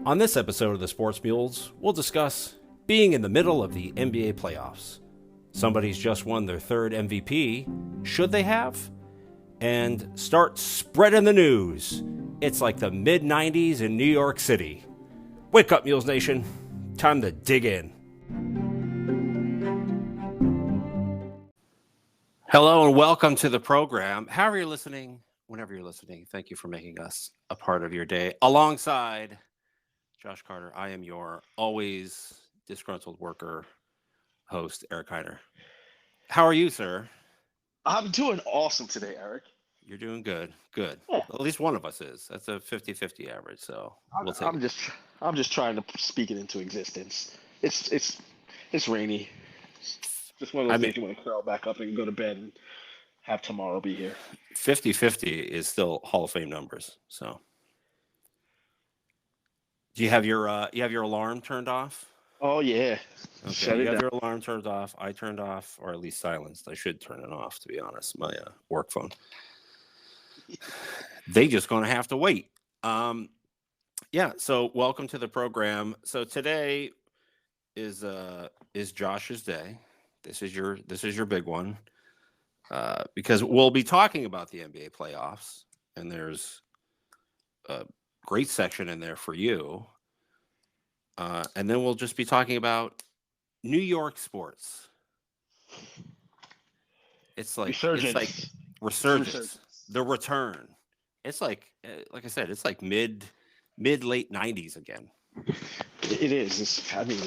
On this episode of the Sports Mules, we'll discuss being in the middle of the NBA playoffs. Somebody's just won their third MVP. Should they have? And start spreading the news. It's like the mid-90s in New York City. Wake up, Mules Nation. Time to dig in. Hello and welcome to the program. However you're listening, whenever you're listening, thank you for making us a part of your day. Alongside Josh Carter, I am your always disgruntled worker host, Eric Heiner. How are you, sir? I'm doing awesome today, Eric. You're doing good. Good. Yeah, At least one of us is. That's a 50-50 average, so we'll take I'm it. just trying to speak it into existence. It's rainy. Just one of I those mean, days you want to curl back up and go to bed and have tomorrow be here. 50-50 is still Hall of Fame numbers. So, do you have your alarm turned off? Oh yeah, Okay, shut you it have down. your alarm turned off. I turned off, or at least silenced. I should turn it off, to be honest. My work phone. They just gonna have to wait. Yeah. So welcome to the program. So today is Josh's day. This is your big one because we'll be talking about the NBA playoffs, and there's a great section in there for you. And then we'll just be talking about New York sports. It's like Resurgence. It's a resurgence, resurgence. the return. It's like I said, it's like mid late '90s again. It is. I mean,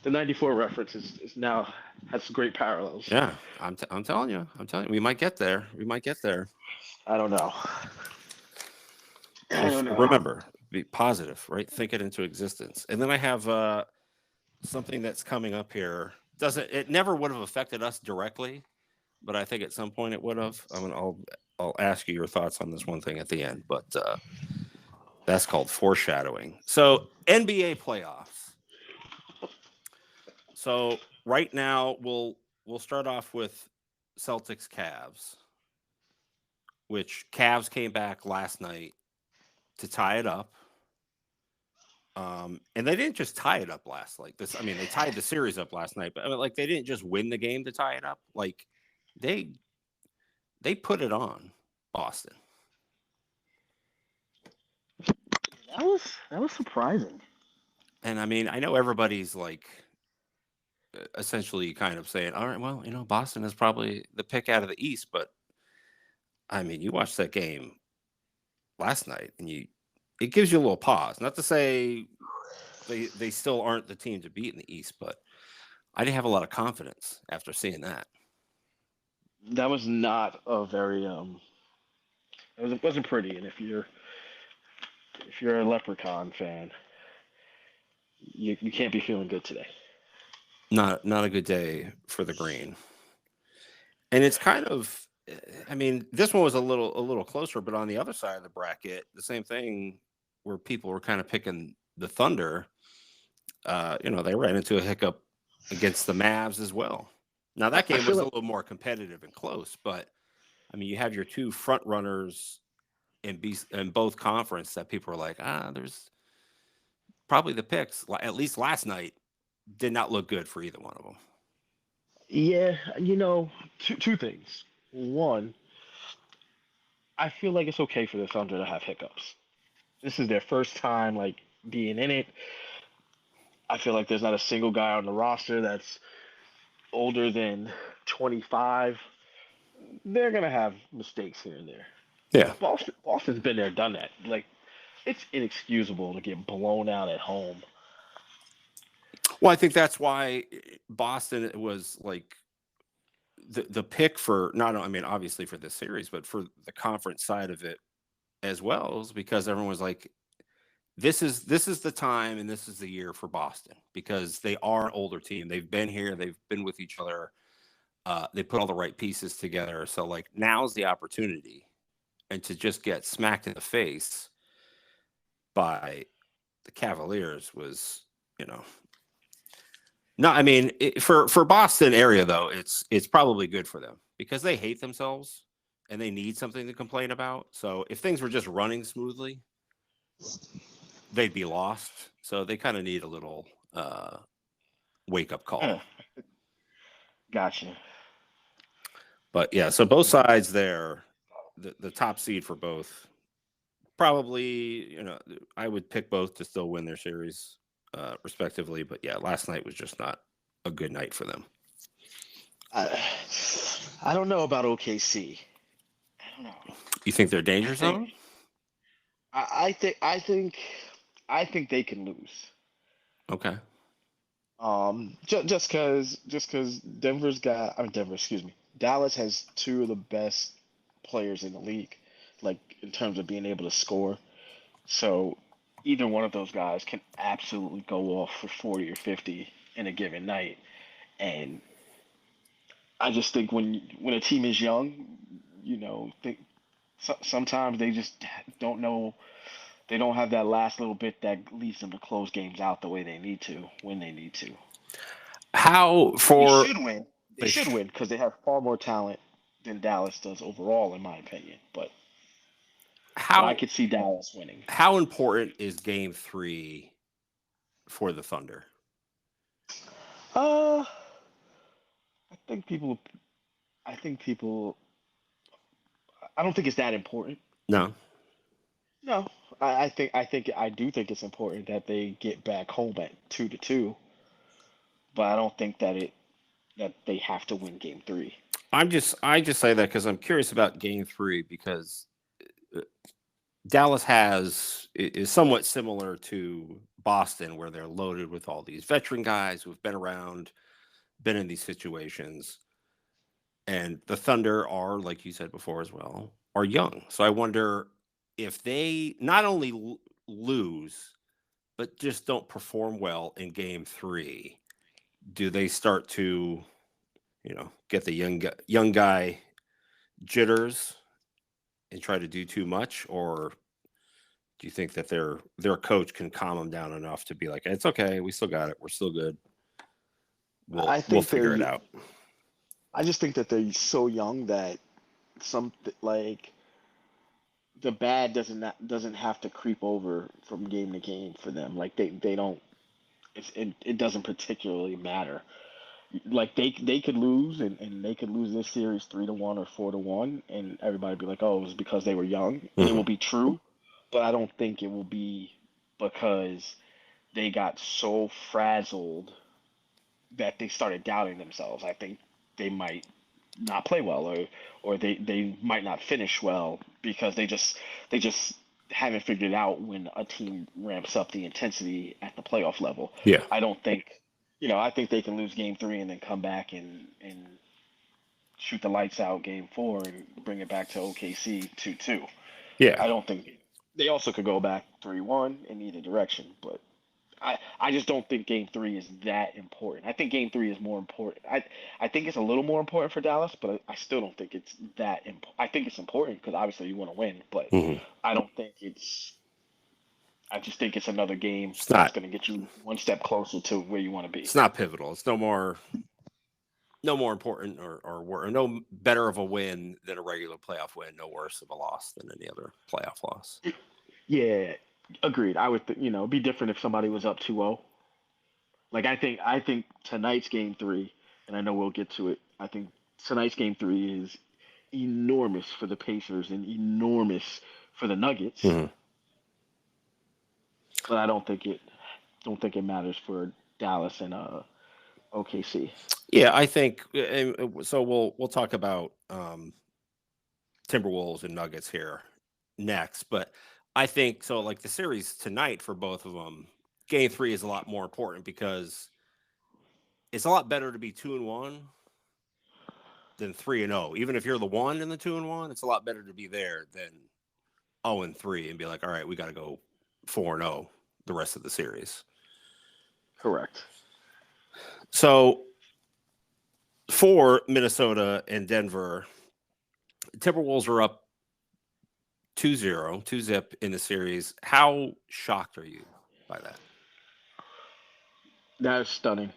the '94 reference is now has great parallels. Yeah, I'm telling you, we might get there. We might get there. I don't know. I don't know. Remember, be positive, right? Think it into existence. And then I have something that's coming up here. Doesn't it never would have affected us directly, but I think at some point it would have. I'll ask you your thoughts on this one thing at the end, but that's called foreshadowing. So NBA playoffs. So right now we'll start off with Celtics Cavs, which Cavs came back last night to tie it up. And they didn't just tie it up last like this. I mean, they tied the series up last night, but I mean, like they didn't just win the game to tie it up. Like they they put it on Boston. That was surprising. And I mean, I know everybody's like essentially kind of saying, all right, well, Boston is probably the pick out of the East, but I mean, you watched that game last night and it gives you a little pause. Not to say they still aren't the team to beat in the East, but I didn't have a lot of confidence after seeing that. That was not a very it wasn't pretty. And if you're a Leprechaun fan, you can't be feeling good today. Not a good day for the green. And it's kind of I mean, this one was a little closer, but on the other side of the bracket, the same thing where people were kind of picking the Thunder, they ran into a hiccup against the Mavs as well. Now that I game feel was a like little more competitive and close, but I mean, you have your two front runners in both conference that people are like, there's probably the picks. At least last night did not look good for either one of them. yeah, two things. One, I feel like it's okay for the Thunder to have hiccups. This is their first time like being in it. I feel like there's not a single guy on the roster that's older than 25. They're gonna have mistakes here and there. Yeah. But Boston's been there, done that. Like it's inexcusable to get blown out at home. Well, I think that's why Boston was like the pick for not. I mean, obviously for this series, but for the conference side of it as well, is because everyone was like, this is the time and this is the year for Boston because they are an older team. They've been here. They've been with each other. They put all the right pieces together. So like now's the opportunity, and to just get smacked in the face by the Cavaliers was, you know, no. I mean, for Boston area though, it's probably good for them because they hate themselves and they need something to complain about. So if things were just running smoothly, they'd be lost. So they kind of need a little wake up call. Gotcha. But yeah, so both Yeah. sides there, the top seed for both, probably, I would pick both to still win their series, respectively. But yeah, last night was just not a good night for them. I, I don't know about OKC. I don't know. You think they're I danger think zone? I think they can lose. Okay. Just because Denver, excuse me, Dallas has two of the best players in the league, like in terms of being able to score. So either one of those guys can absolutely go off for 40 or 50 in a given night. And I just think when a team is young, think sometimes they just don't know. They don't have that last little bit that leads them to close games out the way they need to when they need to. How They for should win. They they should sh- win because they have far more talent than Dallas does overall, in my opinion. But I how could see Dallas winning. how important is Game 3 for the Thunder? Uh, I think people. I think people. I don't think it's that important. No, No, I do think it's important that they get back home at 2-2, but I don't think that they have to win Game 3. I just say that because I'm curious about Game 3 because uh, Dallas is somewhat similar to Boston, where they're loaded with all these veteran guys who've been around, been in these situations, and the Thunder are, like you said before as well, are young. So I wonder if they not only lose but just don't perform well in Game 3. Do they start to, get the young guy jitters and try to do too much, or do you think that their coach can calm them down enough to be like, it's okay, we still got it, we're still good, we'll I we'll think figure it they're. out? I just think that they're so young that some like the bad doesn't have to creep over from game to game for them. Like they don't. It doesn't particularly matter. Like they could lose and they could lose this series 3-1 or 4-1, and everybody be like, oh, it was because they were young, and it will Hmm. be true. But I don't think it will be because they got so frazzled that they started doubting themselves. I think they might not play well, or they might not finish well because they just haven't figured out when a team ramps up the intensity at the playoff level. Yeah. I don't think I think they can lose game 3 and then come back and shoot the lights out game 4 and bring it back to OKC 2-2. Yeah. I don't think they also could go back 3-1 in either direction, but I just don't think game 3 is that important. I think game 3 is more important. I think it's a little more important for Dallas, but I still don't think it's that important. I think it's important because obviously you want to win, but Hmm. I don't think it's. I just think it's another game it's that's not going to get you one step closer to where you want to be. it's not pivotal. It's no more important or no better of a win than a regular playoff win, no worse of a loss than any other playoff loss. Yeah, agreed. I would, it'd be different if somebody was up 2-0. Like I think tonight's game 3, and I know we'll get to it. I think tonight's game 3 is enormous for the Pacers and enormous for the Nuggets, Hmm. but I don't think it matters for Dallas and OKC. Yeah, I think so. We'll talk about Timberwolves and Nuggets here next, but I think so. Like the series tonight for both of them, Game 3 is a lot more important because it's a lot better to be 2-1 than 3-0. Even if you're the one in the 2-1, it's a lot better to be there than 0-3 and be like, all right, we got to go 4-0 the rest of the series. Correct. So for Minnesota and Denver, Timberwolves are up 2-0, 2-zip in the series. How shocked are you by that? That is stunning.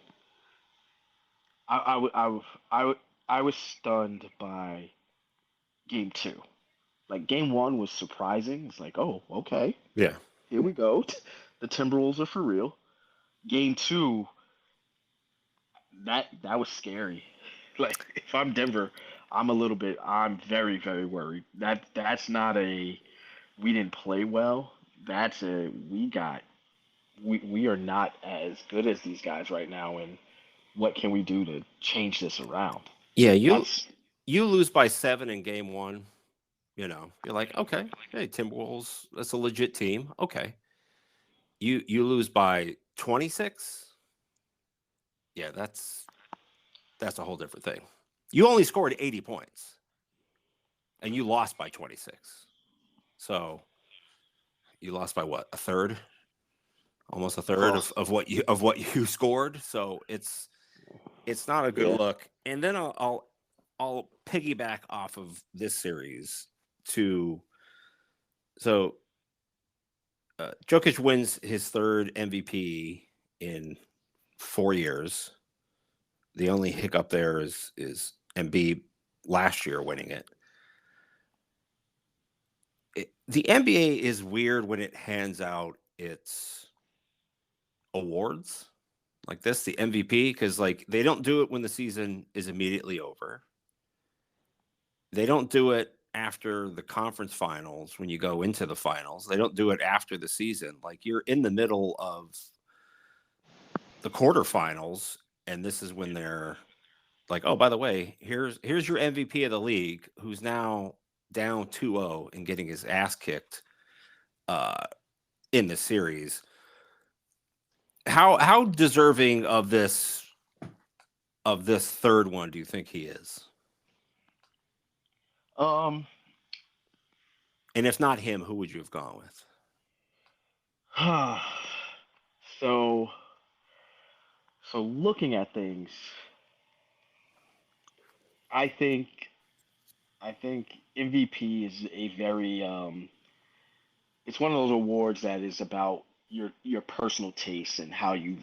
I was stunned by game 2. Like game 1 was surprising. It's like, oh, okay, Yeah. here we go. The Timberwolves are for real. Game two, that was scary. Like if I'm Denver, I'm very very worried. That's not a we didn't play well. That's a we are not as good as these guys right now, and what can we do to change this around? Yeah, That's you lose by 7 in game 1, you're like, okay, hey, Timberwolves, that's a legit team. Okay. You lose by 26? Yeah, that's a whole different thing. You only scored 80 points and you lost by 26. So, you lost by what? A third? Almost a third oh of what you scored. So, it's not a good yeah. look. And then I'll piggyback off of this series to so Jokic wins his third MVP in 4 years. The only hiccup there is Embiid last year winning it. The NBA is weird when it hands out its awards like this, the MVP, because like they don't do it when the season is immediately over. They don't do it after the conference finals when you go into the finals. They don't do it after the season. Like you're in the middle of the quarterfinals, and this is when they're like, oh, by the way, here's your MVP of the league, who's now down 2-0 and getting his ass kicked uh, in the series. How deserving of this third one do you think he is? Um. And if not him, who would you have gone with? so so looking at things, I think I think MVP is a very it's one of those awards that is about your personal taste and how you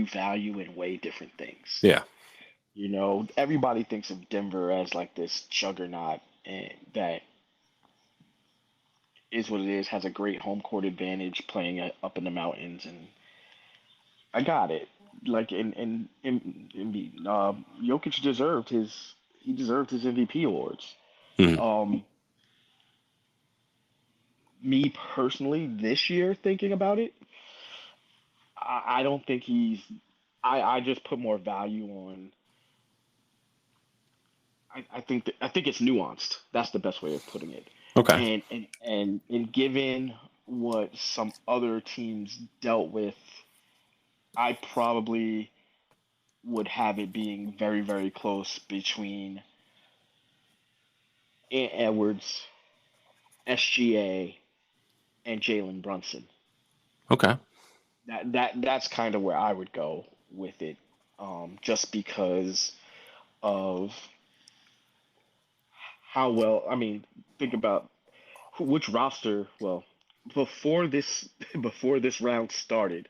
value and weigh different things. Yeah. Everybody thinks of Denver as like this juggernaut and that is what it is, has a great home court advantage playing up in the mountains, and I got it. Like Jokic deserved his MVP awards. Mhm. Um, Me personally, this year thinking about it, I don't think he's. I just put more value on. I think it's nuanced. That's the best way of putting it. Okay. And given what some other teams dealt with, I probably would have it being very very close between Ant Edwards, SGA, and Jalen Brunson. Okay. That's kind of where I would go with it, just because of how well. I mean, think about which roster. Well, before this before this round started,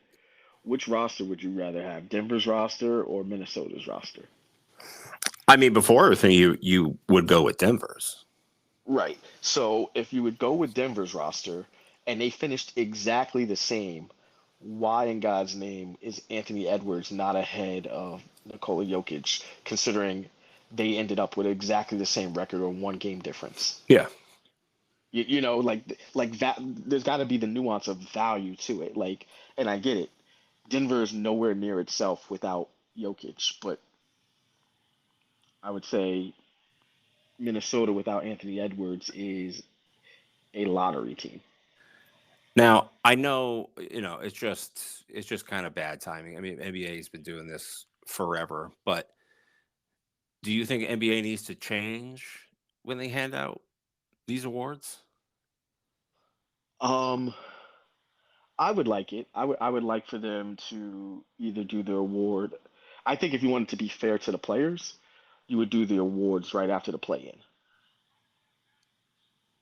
which roster would you rather have? Denver's roster or Minnesota's roster? I mean, before everything, you would go with Denver's. Right. So if you would go with Denver's roster and they finished exactly the same, why in God's name is Anthony Edwards not ahead of Nikola Jokic, considering they ended up with exactly the same record or one game difference? Yeah. Like that. There's got to be the nuance of value to it. Like, and I get it. Denver is nowhere near itself without Jokic, but I would say Minnesota without Anthony Edwards is a lottery team. Now I know it's just kind of bad timing. I mean, NBA's been doing this forever, but do you think NBA needs to change when they hand out these awards? Um, I would like it. I would like for them to either do the award. I think if you wanted to be fair to the players, you would do the awards right after the play-in.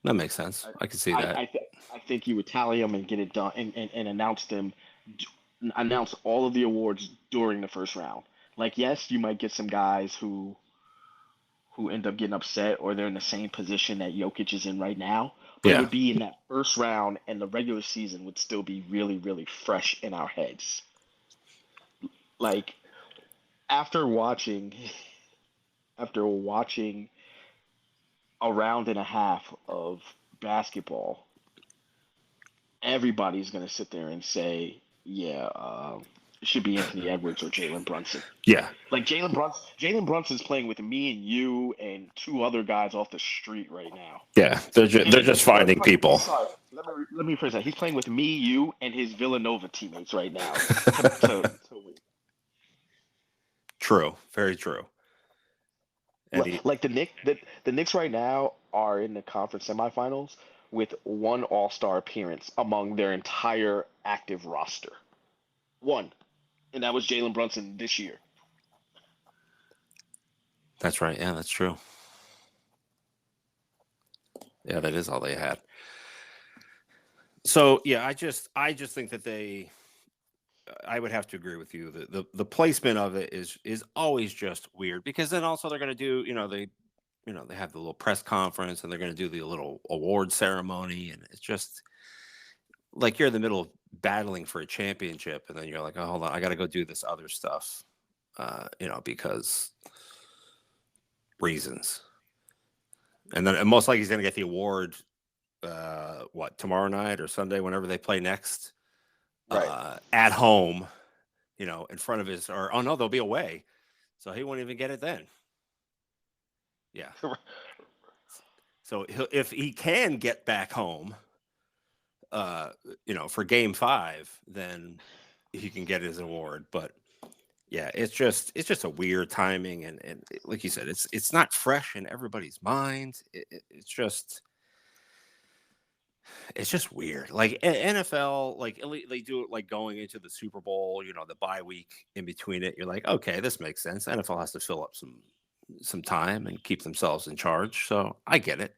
That makes sense. I I can see I that. I, th- I think you would tally them and get it done and announce all of the awards during the first round. Like yes, you might get some guys who end up getting upset or they're in the same position that Jokic is in right now. But it Yeah. would be in that first round, and the regular season would still be really, really fresh in our heads. Like after watching, after watching a round and a half of basketball, everybody's gonna sit there and say, "Yeah, it should be Anthony Edwards or Jalen Brunson." Yeah. Like Jalen Brunson's playing with me and you and two other guys off the street right now. Yeah. They're And just finding people. sorry, let me rephrase that. He's playing with me, you, and his Villanova teammates right now to win. True. Very true. And Like the Knicks right now are in the conference semifinals with one All Star appearance among their entire active roster. One, and that was Jalen Brunson this year. that's right. Yeah, that's true. Yeah, that is all they had. So yeah, I just think that I would have to agree with you. The placement of it is always just weird because then also they're going to do, they have the little press conference and they're going to do the little award ceremony, and it's just like you're in the middle of battling for a championship, and then you're like, oh, hold on, I got to go do this other stuff, because reasons, and then and most likely he's going to get the award, tomorrow night or Sunday, whenever they play next, Right. at home, in front of his, or oh no, they'll be away, so he won't even get it then. Yeah. So if he can get back home, for Game 5, then he can get his award. But yeah, it's just a weird timing, and like you said, it's not fresh in everybody's mind. It's just weird. Like NFL, like they do it like going into the Super Bowl, the bye week in between it. You're like, okay, this makes sense. NFL has to fill up some time and keep themselves in charge. So I get it.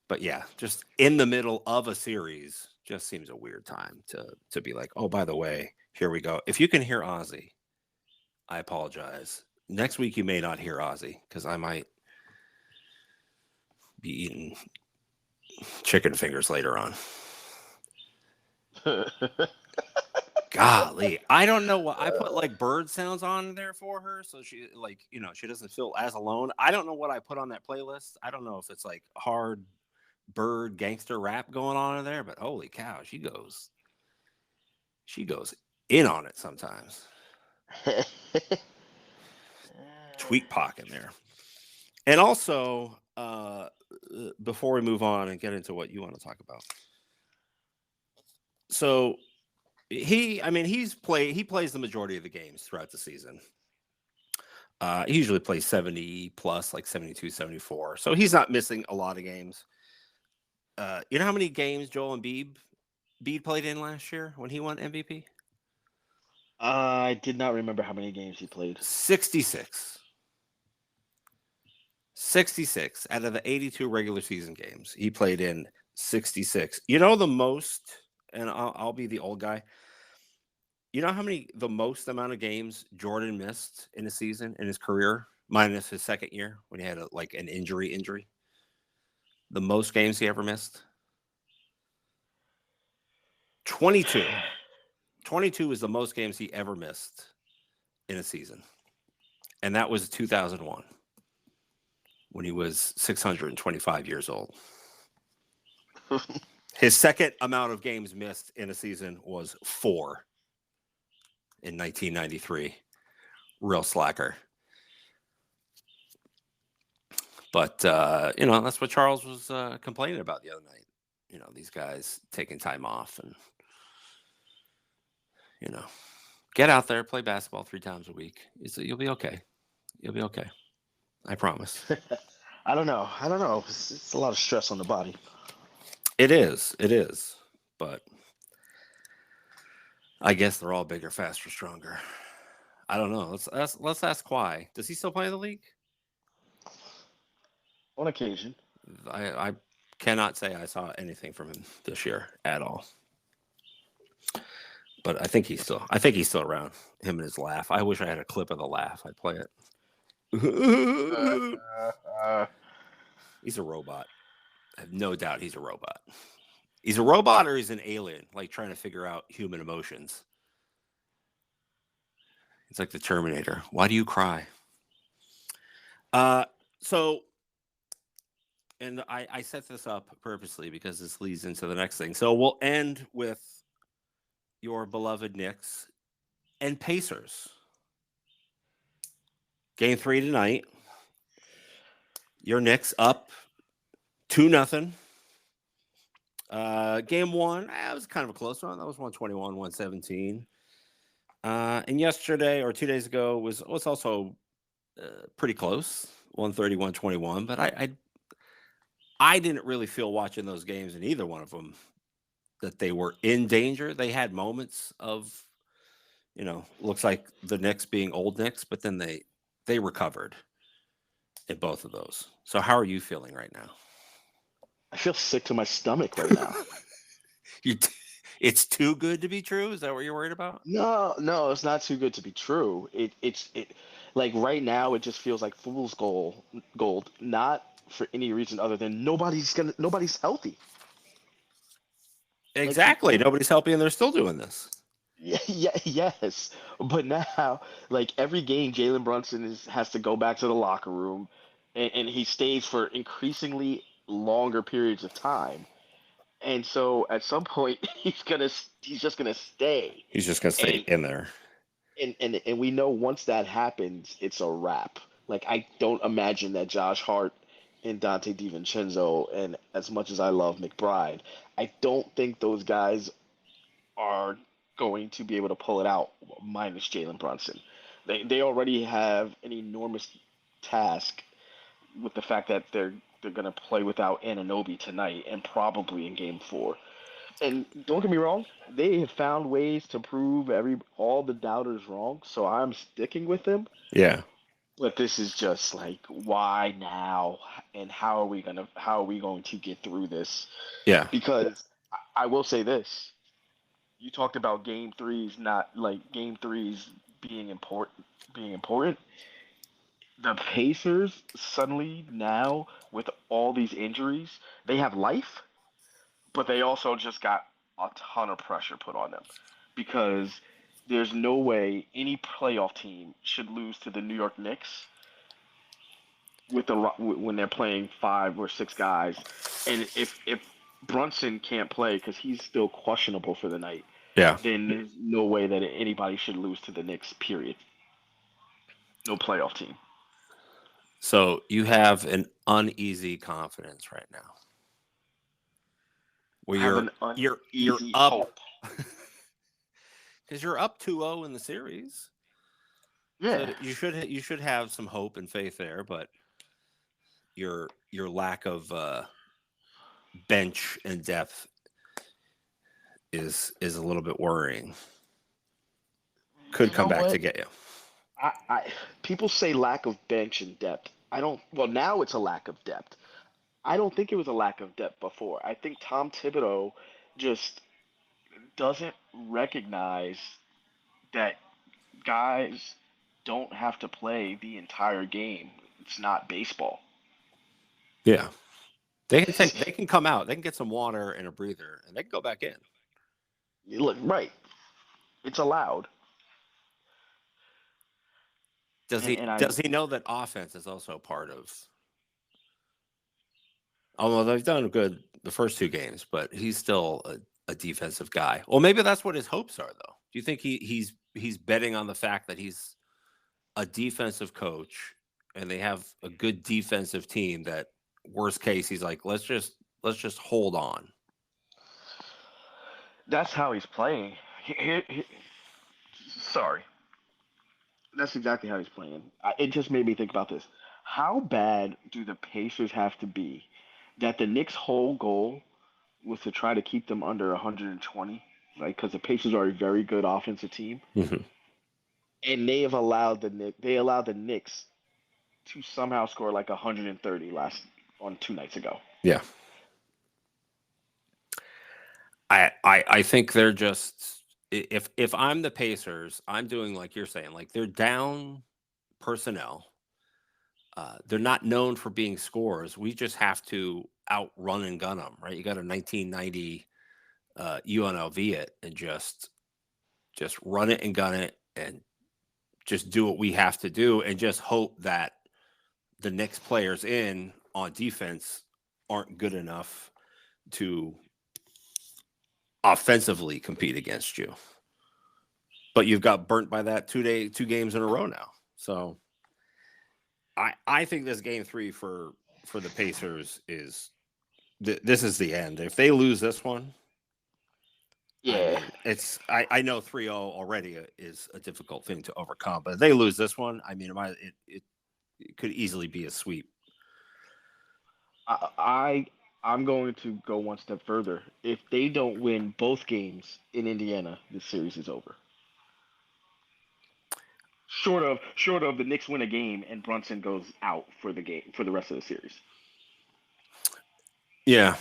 But yeah, just in the middle of a series just seems a weird time to be like, oh, by the way, here we go. If you can hear Ozzy, I apologize. Next week you may not hear Ozzy because I might be eating chicken fingers later on. Golly, I don't know what I put, like bird sounds on there for her, so she, like, she doesn't feel as alone. I don't know what I put on that playlist. I don't know if it's like hard bird gangster rap going on in there, but holy cow, she goes in on it sometimes. Tweet Pac in there. And also, before we move on and get into what you want to talk about, so he plays the majority of the games throughout the season. He usually plays 70 plus, like 72, 74. So he's not missing a lot of games. You know how many games Joel Embiid played in last year when he won MVP? I did not remember how many games he played. 66. 66 out of the 82 regular season games. He played in 66. The most, and I'll be the old guy. You know the most amount of games Jordan missed in a season in his career, minus his second year when he had an injury? The most games he ever missed? 22. 22 is the most games he ever missed in a season. And that was 2001 when he was 625 years old. His second amount of games missed in a season was 4 in 1993. Real slacker. But, that's what Charles was complaining about the other night. These guys taking time off and, get out there, play basketball 3 times a week. You'll be okay. You'll be okay. I promise. I don't know. It's a lot of stress on the body. It is. But I guess they're all bigger, faster, stronger. I don't know. Let's ask why. Does he still play in the league? On occasion. I cannot say I saw anything from him this year at all. But I think he's still around. Him and his laugh. I wish I had a clip of the laugh. I'd play it. Uh, uh, He's a robot. I have no doubt he's a robot. He's a robot or he's an alien, like trying to figure out human emotions. It's like the Terminator. Why do you cry? Uh, so, and I set this up purposely because this leads into the next thing. So we'll end with your beloved Knicks and Pacers. Game 3 tonight. Your Knicks up 2-0. Game 1, that was kind of a close one. That was 121, 117. And yesterday or 2 days ago was also pretty close, 130, 121. But I didn't really feel watching those games in either one of them that they were in danger. They had moments of, looks like the Knicks being old Knicks, but then they recovered in both of those. So how are you feeling right now? I feel sick to my stomach right now. It's too good to be true. Is that what you're worried about? No, no, it's not too good to be true. It like right now it just feels like gold, not for any reason other than nobody's healthy. Like Exactly. Nobody's helping, and they're still doing this. yeah, yeah, yes. But now, like every game, Jalen Brunson has to go back to the locker room, and he stays for increasingly longer periods of time. And so at some point, he's just gonna stay. He's just gonna stay And in there. and we know once that happens, it's a wrap. Like I don't imagine that Josh Hart and Dante DiVincenzo, and as much as I love McBride, I don't think those guys are going to be able to pull it out minus Jalen Brunson. They already have an enormous task with the fact that they're going to play without Ananobi tonight and probably in game 4. And don't get me wrong, they have found ways to prove all the doubters wrong, so I'm sticking with them. Yeah. But this is just like why now and how are we going to get through this? Yeah. Because I will say this, you talked about game threes, not like game threes being important. Being important. The Pacers suddenly now with all these injuries, they have life, but they also just got a ton of pressure put on them because there's no way any playoff team should lose to the New York Knicks when they're playing 5 or 6 guys, and if Brunson can't play because he's still questionable for the night, Yeah. then there's no way that anybody should lose to the Knicks. Period. No playoff team. So you have an uneasy confidence right now, where I have you're an you're uneasy up hope. because you're up 2-0 in the series. So Yeah. you should have some hope and faith there, but your lack of bench and depth is a little bit worrying. Could You come know back to what? get you. People say lack of bench and depth. I don't. Well, now it's a lack of depth. I don't think it was a lack of depth before. I think Tom Thibodeau just doesn't recognize that guys don't have to play the entire game. It's not baseball. Yeah. They can come out, they can get some water and a breather, and they can go back in. Look, right. It's allowed. Does And he and I does he know that offense is also part of, although they've done good the first 2 games, but he's still a defensive guy. Well, maybe that's what his hopes are, though. Do you think he's betting on the fact that he's a defensive coach and they have a good defensive team that worst case he's like, let's just hold on. that's how he's playing. Sorry. That's exactly how he's playing. It just made me think about this. How bad do the Pacers have to be that the Knicks' whole goal was to try to keep them under 120, right? Because the Pacers are a very good offensive team, Mhm. and they allowed the Knicks to somehow score like 130 last on 2 nights ago. Yeah. I think they're just, if I'm the Pacers, I'm doing like you're saying, like they're down personnel. they're not known for being scorers. We just have to outrun and gun them, right? You got a 1990 UNLV it and just run it and gun it and just do what we have to do and just hope that the next players in on defense aren't good enough to offensively compete against you. But you've got burnt by that 2 games in a row now. So I think this game 3 for the Pacers is this is the end. If they lose this one, I Yeah. mean, I know 3-0 already is a difficult thing to overcome, but if they lose this one, I mean, it could easily be a sweep. I I'm going to go one step further. If they don't win both games in Indiana, this series is over. Short of the Knicks win a game and Brunson goes out for the game for the rest of the series. Yeah,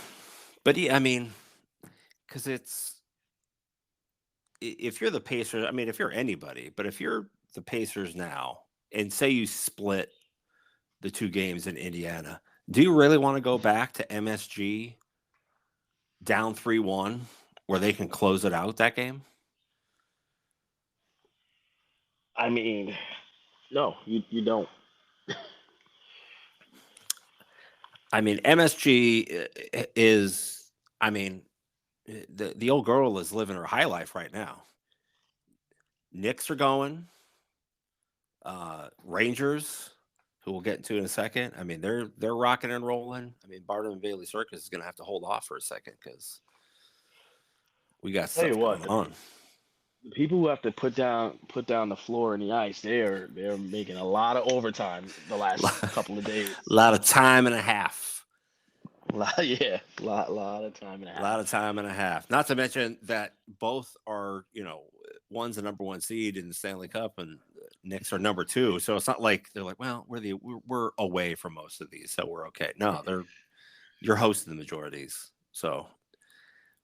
but I mean, because if you're the Pacers, I mean, if you're anybody, but if you're the Pacers now, and say you split the 2 games in Indiana, do you really want to go back to MSG down 3-1 where they can close it out that game? I mean, no, you don't. I mean, MSG is, I mean, the old girl is living her high life right now. Knicks are going, Rangers, who we'll get into in a second. I mean, they're rocking and rolling. I mean, Barnum and Bailey Circus is going to have to hold off for a second because we got Tell you stuff what, going on. the people who have to put down the floor and the ice, they're making a lot of overtime the last couple of days. A lot of time and a half. Yeah, lot of time and a A half. lot of time and a half. Not to mention that both are, one's a number 1 seed in the Stanley Cup, and Knicks are number 2. So it's not like they're like, well, we're away from most of these, so we're okay. No, you're hosting the majorities. So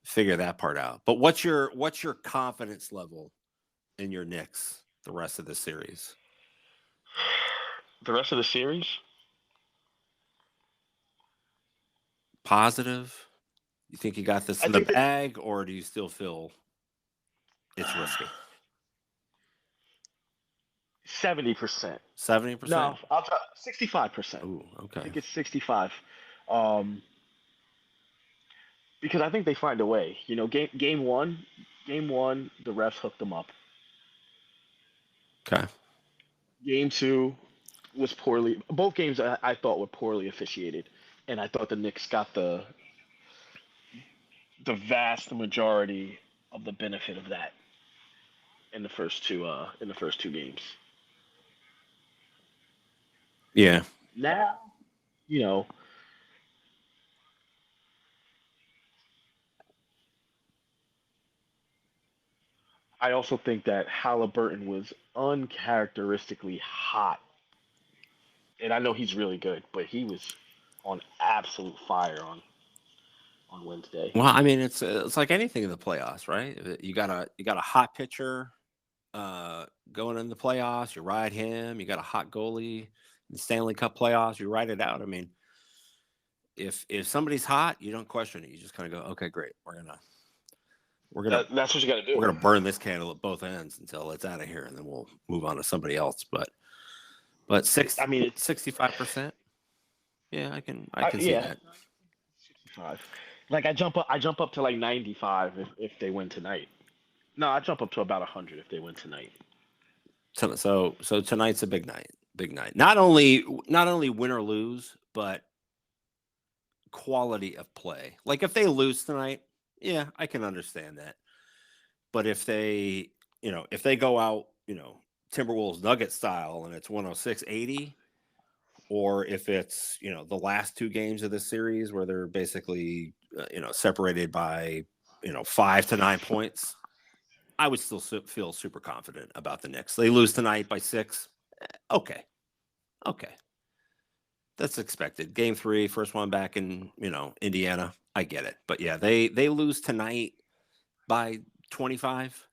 figure that part out. But what's your confidence level in your Knicks the rest of the series? The rest of the series, Positive? You think you got this I in the think that bag, or do you still feel it's risky? 70%. 70%? No, I'll try 65%. Ooh, I okay. think it's 65. Um, because I think they find a way. Game one, the refs hooked them up. Okay. Game two was poorly. Both games I thought were poorly officiated, and I thought the Knicks got the vast majority of the benefit of that in the first two games. Yeah. Now, you know, I also think that Halliburton was uncharacteristically hot, and I know he's really good, but he was on absolute fire on Wednesday. Well, I mean, it's like anything in the playoffs, right? You got a hot pitcher going in the playoffs. You ride him. You got a hot goalie in the Stanley Cup playoffs. You ride it out. I mean, if somebody's hot, you don't question it. You just kind of go, okay, great. We're gonna That's what you got to do. we're gonna burn this candle at both ends until it's out of here, and then we'll move on to somebody else. But I mean, 65%. Yeah, I can see yeah, that. 65. Like I jump up to like 95 if they win tonight. No, I jump up to about 100 if they win tonight. So tonight's a big night. Big night. Not only win or lose, but quality of play. Like if they lose tonight, yeah, I can understand that. But if they go out, Timberwolves Nugget style and it's 106-80, or if it's, the last 2 games of the series where they're basically, separated by, 5 to 9 points, I would still feel super confident about the Knicks. They lose tonight by 6. Okay. Okay. That's expected. Game 3, first one back in, Indiana. I get it. But yeah, they lose tonight by 25.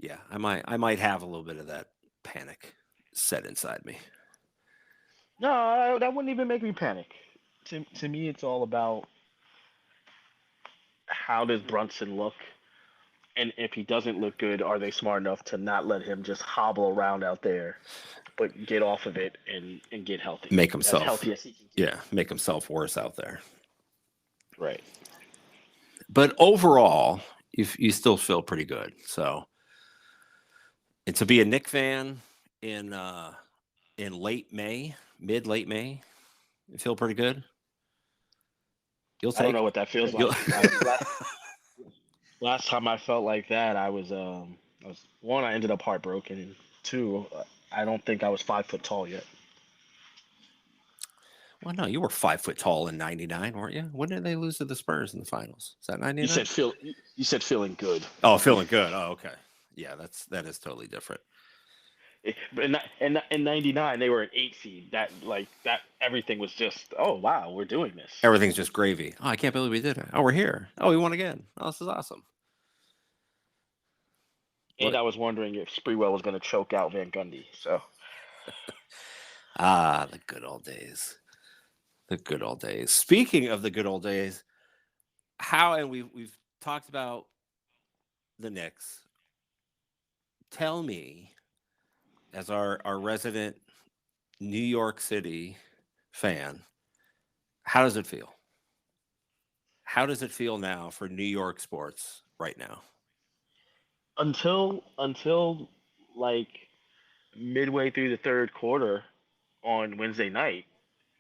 Yeah, I might have a little bit of that panic set inside me. No, that wouldn't even make me panic. To me, it's all about how does Brunson look, and if he doesn't look good, are they smart enough to not let him just hobble around out there, but get off of it and get Make as himself, healthy as he can get. yeah, make himself worse out there. Right. But overall, you still feel pretty good. So, and to be a Nick fan in late May, mid late May, you feel pretty good. You'll I don't take know what that feels you'll like. Last time I felt like that, I was one. I ended up heartbroken, and two, I don't think I was 5 foot tall yet. Well, no, you were 5 foot tall in '99, weren't you? When did they lose to the Spurs in the finals? Is that You '99? said feel. You said feeling good. Oh, feeling good. Oh, okay. Yeah, that is totally different. But in '99, they were an 8 seed. That everything was just, oh wow, we're doing this. Everything's just gravy. Oh, I can't believe we did it. Oh, we're here. Oh, we won again. Oh, this is awesome. And What? I was wondering if Spreewell was going to choke out Van Gundy. So The good old days. The good old days. Speaking of the good old days, how and we've talked about the Knicks. Tell me, as our resident New York City fan, how does it feel? How does it feel now for New York sports right now? until like midway through the third quarter on Wednesday night,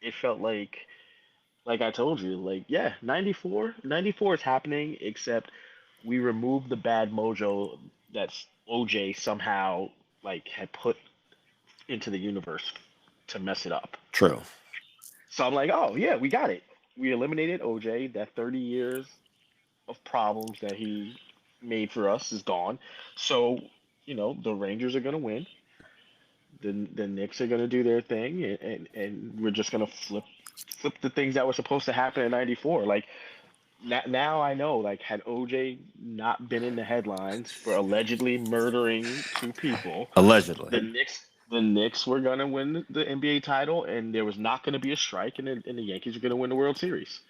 it felt like I told you, like yeah, 94 is happening, except we removed the bad mojo that's OJ somehow like had put into the universe to mess it up. True. So I'm like, oh yeah, we got it. We eliminated OJ. That 30 years of problems that he made for us is gone. So the Rangers are gonna win. The Knicks are gonna do their thing, and we're just gonna flip the things that were supposed to happen in '94. Like now I know, like had OJ not been in the headlines for allegedly murdering two people, Allegedly. the Knicks were gonna win the NBA title, and there was not gonna be a strike, and the Yankees are gonna win the World Series.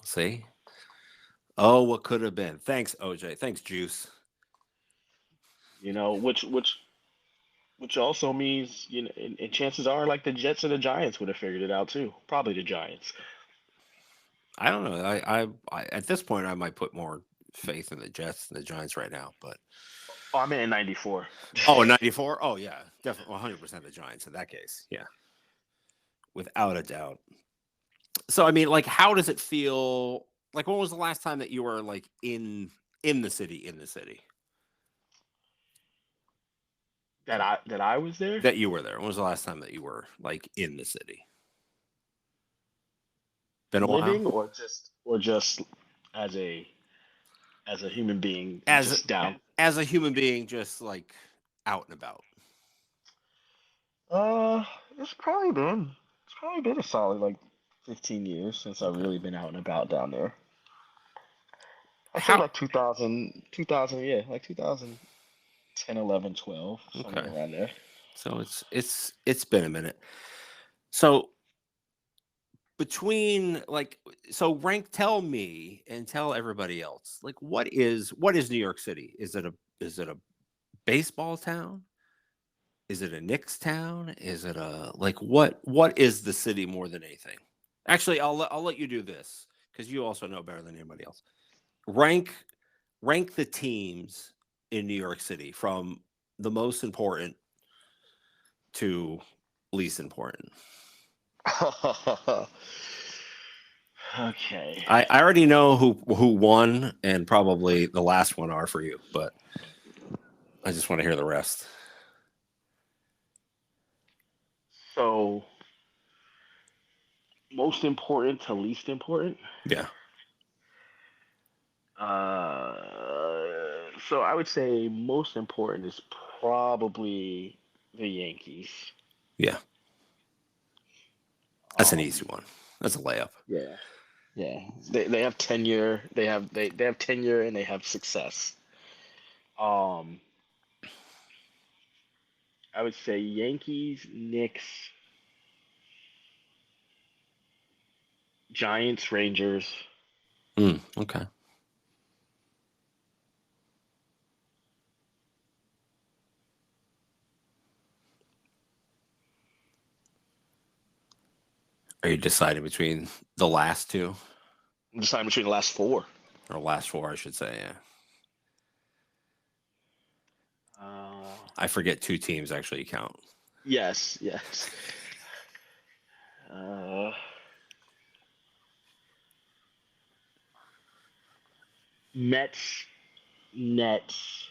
See? Oh, what could have been. Thanks, OJ. Thanks, Juice. Which also means and chances are like the Jets and the Giants would have figured it out too. Probably the Giants. I don't know. I at this point I might put more faith in the Jets than the Giants right now. But Oh, I meant in '94. oh, in '94. Oh yeah, definitely 100% the Giants in that case. Yeah, without a doubt. So I mean, like, how does it feel? Like, when was the last time that you were like in the city? In the city That I was there that you were there. When was the last time that you were like in the city? Been a while. living, or just as a as a human being As just down. as a human being, just like out and about. Uh, it's probably been a solid like 15 years since I've Okay. really been out and about down there. I'd say How? like 2000, yeah, like 2010, 11, 12, somewhere Okay. around there. So it's been a minute. So between like so rank tell me and tell everybody else like what is New York City? Is it a baseball town? Is it a Knicks town? Is it a like what is the city more than anything? Actually, I'll let you do this because you also know better than anybody else. Rank rank the teams in New York City from the most important to least important. Okay. I already know who won and probably the last one are for you, but I just want to hear the rest. So, most important to least important. Yeah, So I would say most important is probably the Yankees. yeah, that's an easy Um, one. That's a layup. yeah, yeah. They have tenure. They have tenure and they have success. Um, I would say Yankees, Knicks, Giants, Rangers. Okay. Are you deciding between the last two I'm deciding between the last four. or last four? I should say. Yeah. Uh, I forget two teams actually count. yes, yes. Uh, Mets, Nets,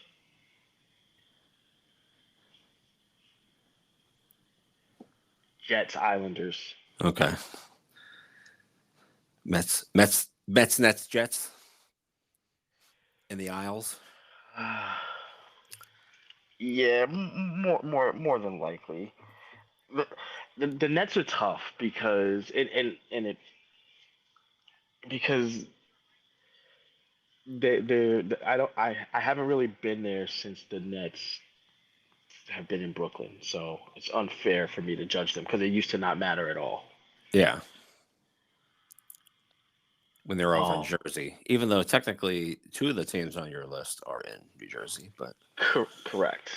Jets, Islanders. Okay. Mets, Nets, Jets in the Isles. Yeah, more than likely. The, the Nets are tough because and it because I haven't really been there since the Nets have been in Brooklyn, so it's unfair for me to judge them because they used to not matter at all. Yeah. When they're over in Um, Jersey, even though technically two of the teams on your list are in New Jersey, but correct.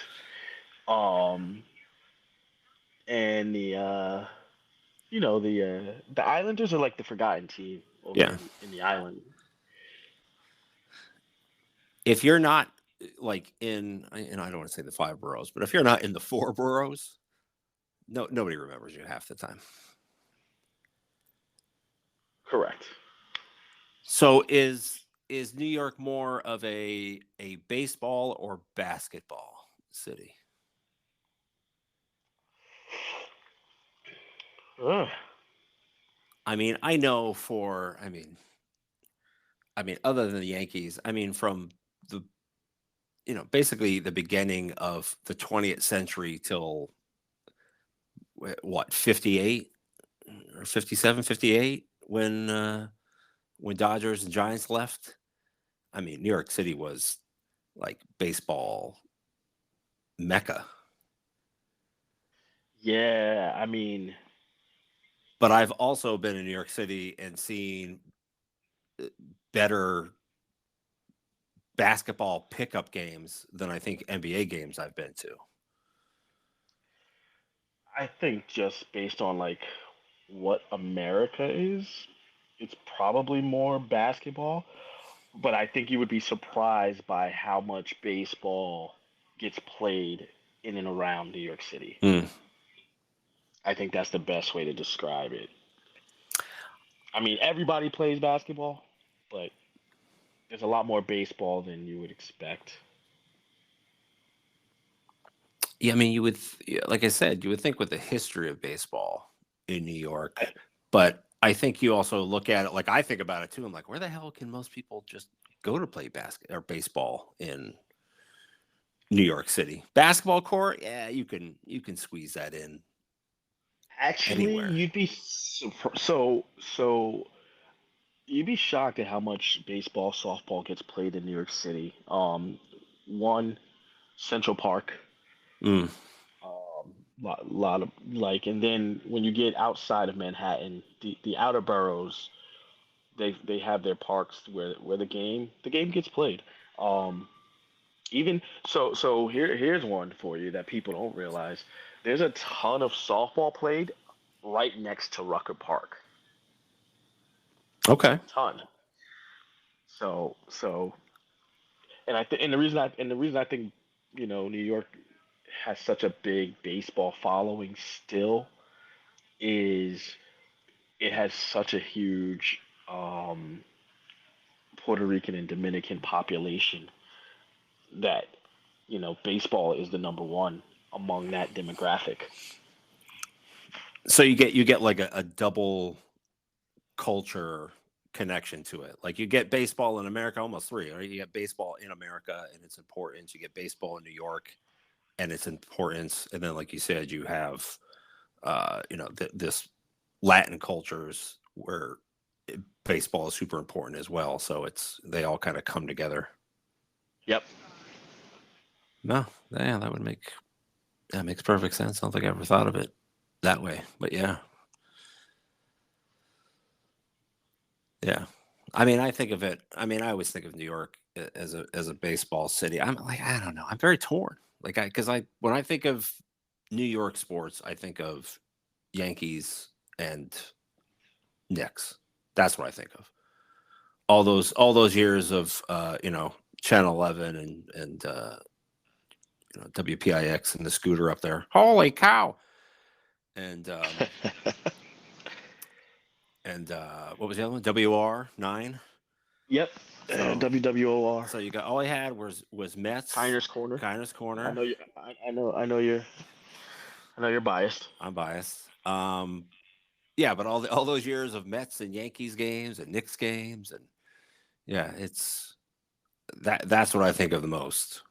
Um, and the Islanders are like the forgotten team over yeah. in the island. If you're not like and I don't want to say the five boroughs, but if you're not in the four boroughs, nobody remembers you half the time. Correct. So is New York more of a baseball or basketball city? Ugh. I mean, I know I mean, other than the Yankees, I mean, from the basically the beginning of the 20th century till what 58 or 57, 58 when Dodgers and Giants left. I mean, New York City was like baseball mecca. Yeah, I mean, But I've also been in New York City and seen better basketball pickup games than I think NBA games I've been to. I think just based on like what America is, it's probably more basketball. But I think you would be surprised by how much baseball gets played in and around New York City. Mm. I think that's the best way to describe it. I mean, everybody plays basketball, but there's a lot more baseball than you would expect. Yeah, I mean, yeah, like I said, you would think with the history of baseball in New York, I, but I think you also look at it like I think about it too. I'm like, where the hell can most people just go to play basket or baseball in New York City? Basketball court, yeah, you can squeeze that in Actually, anywhere. you'd be so you'd be shocked at how much baseball, softball gets played in New York City. One Central Park, Mm. lot of like, and then when you get outside of Manhattan, the outer boroughs, they have their parks where the game gets played. Um, even here's one for you that people don't realize. There's a ton of softball played right next to Rucker Park. Okay. Ton. So and the reason I think New York has such a big baseball following still is it has such a huge um, Puerto Rican and Dominican population that baseball is the number one among that demographic. So you get like a double culture connection to it. Like you get baseball in America, almost three, right? You get baseball in America and its importance. You get baseball in New York and its importance, and then like you said, you have this Latin cultures where baseball is super important as well. So they all kind of come together. Yep. No, yeah, that makes perfect sense. I don't think I ever thought of it that way, but yeah. Yeah. I mean, I think of it. I mean, I always think of New York as a baseball city. I'm like, I don't know. I'm very torn. Like, because I when I think of New York sports, I think of Yankees and Knicks. That's what I think of. All those years of Channel 11 and WPIX and the scooter up there. Holy cow! And what was the other one? WR9. Yep. So WWOR. so you got all I had was Mets, Kiner's Corner. Kindness I Corner. know you. I know you're biased. I'm biased. Yeah, but all those years of Mets and Yankees games and Knicks games and yeah, that's what I think of the most.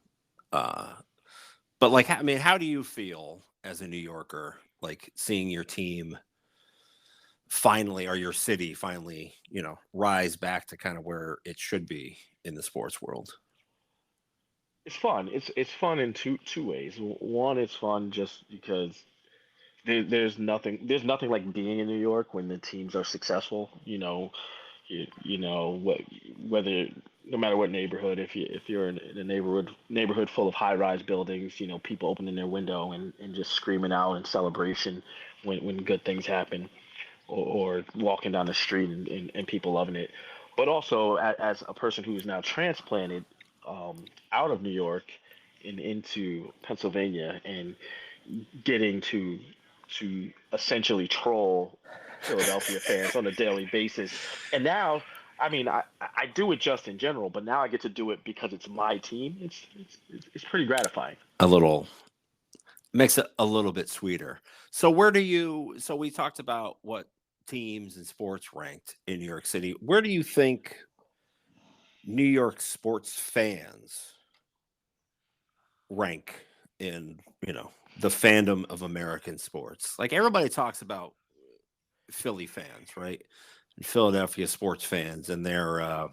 Uh, but like, I mean, how do you feel as a New Yorker, like seeing your team finally, or your city finally, rise back to kind of where it should be in the sports world? It's fun. It's fun in two ways. One, it's fun just because there's nothing like being in New York when the teams are successful. You know what whether no matter what neighborhood, if you're in a neighborhood full of high rise buildings, people opening their window and just screaming out in celebration when good things happen, or walking down the street and people loving it. But also, as a person who's now transplanted out of New York and into Pennsylvania, and getting to essentially troll Philadelphia fans on a daily basis. And now, I mean, I do it just in general, but now I get to do it because it's my team. It's pretty gratifying. A little makes it a little bit sweeter. So where do you? So we talked about what teams and sports ranked in New York City. Where do you think New York sports fans rank in the fandom of American sports? Like everybody talks about Philly fans, right? Philadelphia sports fans and their well,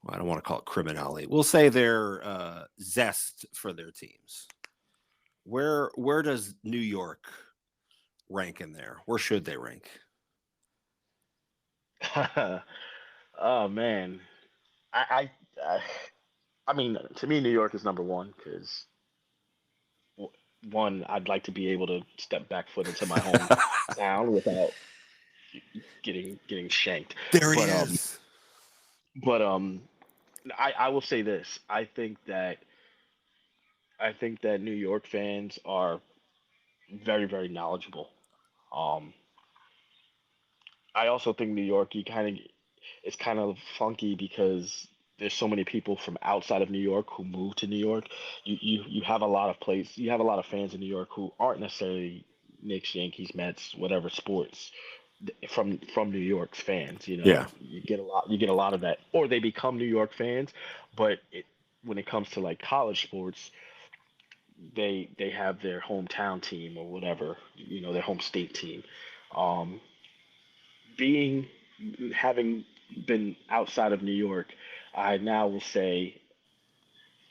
I don't want to call it criminality. We'll say their zest for their teams. Where does New York rank in there? Where should they rank? Oh man, I, I I I mean, to me, New York is number one because one, I'd like to be able to step back foot into my hometown without getting shanked. There he But is. but I will say this. I think that New York fans are very, very knowledgeable. Um, I also think New York, you kind of it's kind of funky because there's so many people from outside of New York who move to New York. You have a lot of you have a lot of fans in New York who aren't necessarily Knicks, Yankees, Mets, whatever sports from New York's fans. Yeah. You get a lot of that, or they become New York fans, but when it comes to like college sports, they have their hometown team or whatever, their home state team. Um, being Having been outside of New York, I now will say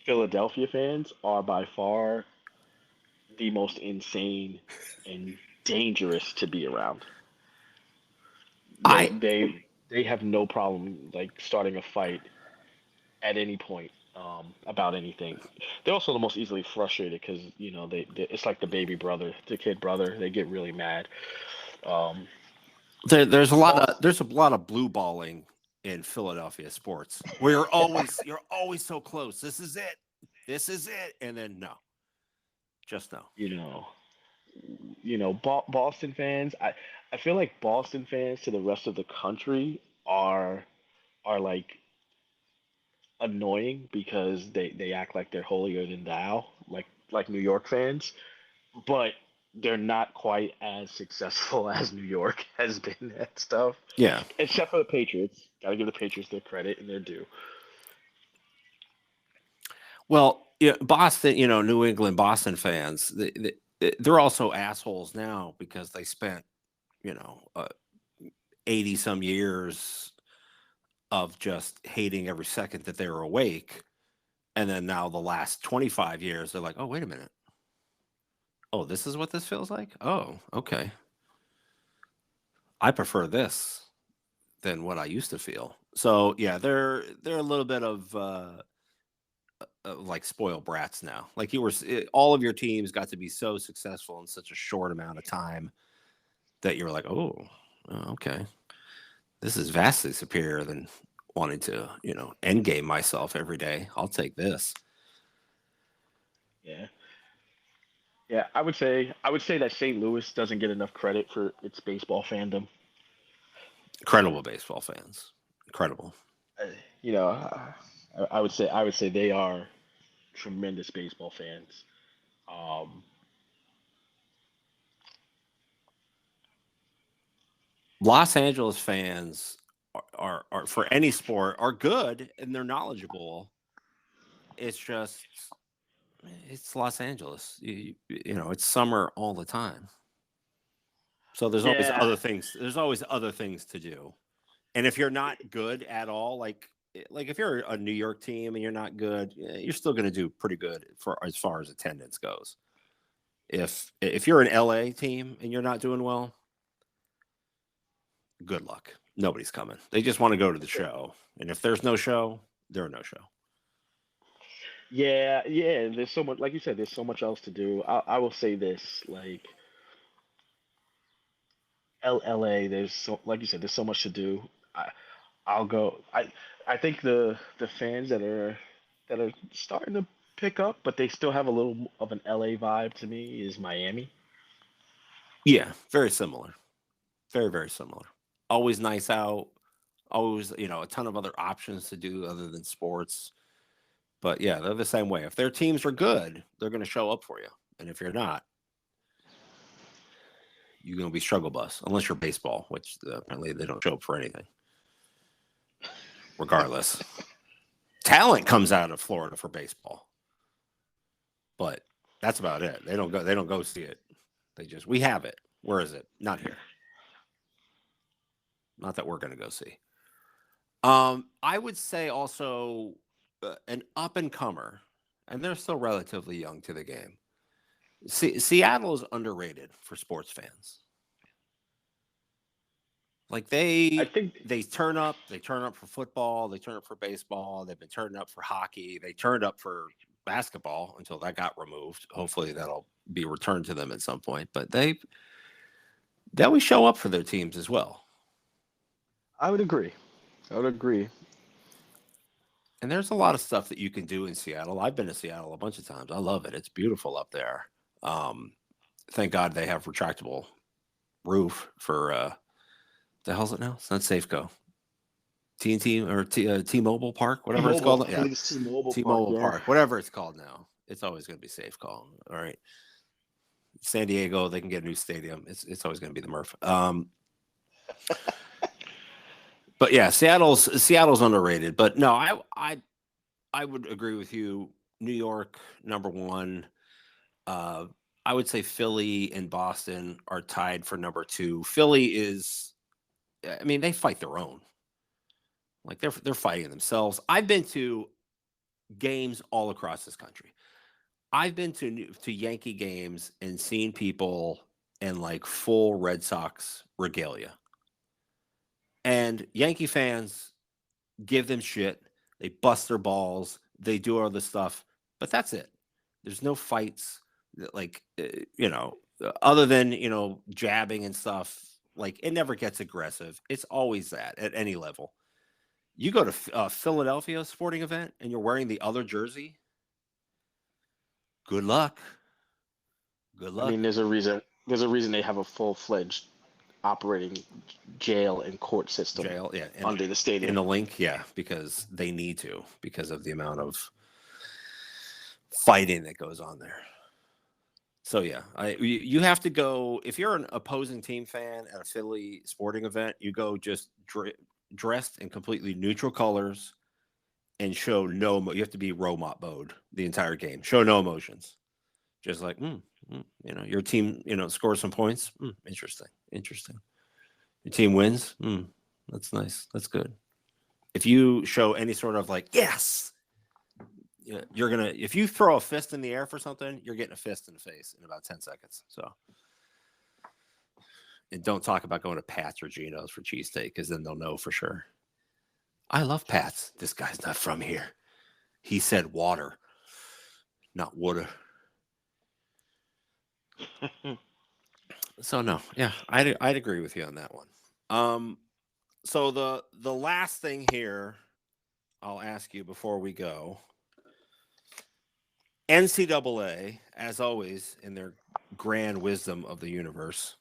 Philadelphia fans are by far the most insane and dangerous to be around. They I they they have no problem like starting a fight at any point, about anything. They're also the most easily frustrated because it's like the baby brother, the kid brother. They get really mad. Um, Boss, there's a lot of blue balling in Philadelphia sports where you're always so close. This is it. This is it. And then no. Just no. you know, Boston fans. I feel like Boston fans to the rest of the country are like annoying because they act like they're holier than thou, like New York fans, but they're not quite as successful as New York has been at stuff. Yeah. Except for the Patriots. Got to give the Patriots their credit and their due. Well, yeah, Boston, New England Boston fans, they're also assholes now because they spent, you know, uh, 80 some years of just hating every second that they were awake. And then now the last 25 years, they're like, oh, wait a minute. Oh, this is what this feels like? Oh, okay. I prefer this. than what I used to feel. So yeah, they're a little bit of like spoiled brats now. Like all of your teams got to be so successful in such a short amount of time that you're like, okay, this is vastly superior than wanting to, end game myself every day. I'll take this. Yeah. Yeah, I would say that St. Louis doesn't get enough credit for its baseball fandom. Incredible baseball fans. Incredible. Uh, You know, I would say they are tremendous baseball fans. Um, Los Angeles fans are for any sport are good and they're knowledgeable. It's just it's Los Angeles. It's summer all the time. So there's always yeah, other things. There's always other things to do. And if you're not good at all, like if you're a New York team and you're not good, you're still going to do pretty good for as far as attendance goes. If you're an LA team and you're not doing well, good luck. Nobody's coming. They just want to go to the show. And if there's no show, there's no show. yeah. There's so much, like you said, there's so much else to do. I will say this, like LA, there's so, like you said, there's so much to do. I'll go. I think the fans that are starting to pick up, but they still have a little of an LA vibe to me is Miami. Yeah, very similar. Very, very similar. Always nice out. Always, a ton of other options to do other than sports. But yeah, they're the same way. If their teams are good, they're going to show up for you. And if you're not, you're going to be struggle bus, unless you're baseball, which apparently they don't show up for anything, regardless. Talent comes out of Florida for baseball, but that's about it. They don't go. They don't go see it. We have it. Where is it? Not here. Not that we're going to go see. I would say also an up and comer, and they're still relatively young to the game. Seattle is underrated for sports fans. Like I think they turn up. They turn up for football. They turn up for baseball. They've been turning up for hockey. They turned up for basketball until that got removed. Hopefully that'll be returned to them at some point. But they always show up for their teams as well. I would agree. I would agree. And there's a lot of stuff that you can do in Seattle. I've been to Seattle a bunch of times. I love it. It's beautiful up there. Um, thank God they have retractable roof for the hell's it now? It's not Safeco. TNT or T-Mobile Park, whatever it's T-Mobile, called. I Yeah, believe it's T-Mobile Park. T-Mobile Yeah. Park, whatever it's called now. It's always going to be Safe Call. All right. San Diego, they can get a new stadium. It's always going to be the Murph. But yeah, Seattle's underrated. But no, I would agree with you. New York, number one. Uh, I would say Philly and Boston are tied for number two. Philly is, I mean, they fight their own. Like they're fighting themselves. I've been to games all across this country. I've been to Yankee games and seen people in like full Red Sox regalia, and Yankee fans give them shit. They bust their balls. They do all this stuff, but that's it. There's no fights, like other than jabbing and stuff. Like it never gets aggressive. It's always that at any level. You go to Philadelphia sporting event and you're wearing the other jersey. Good luck. Good I luck. mean, there's a reason. There's a reason they have a full-fledged operating jail and court system Jail, yeah, under the in stadium. the link, yeah, because they need to because of the amount of fighting that goes on there. So yeah, you have to go if you're an opposing team fan at a Philly sporting event. You go just dressed in completely neutral colors and show you have to be robot mode the entire game. Show no emotions. Just like, your team, scores some points. Interesting. Interesting. Your team wins. That's nice. That's good. If you show any sort of like, yes, you're going to, if you throw a fist in the air for something, you're getting a fist in the face in about 10 seconds. So And don't talk about going to Pat's or Geno's for cheesesteak because then they'll know for sure. I love Pat's. This guy's not from here. He said water, not water. So no, yeah, I'd agree with you on that one. Um, so the last thing here, I'll ask you before we go. NCAA, as always, in their grand wisdom of the universe,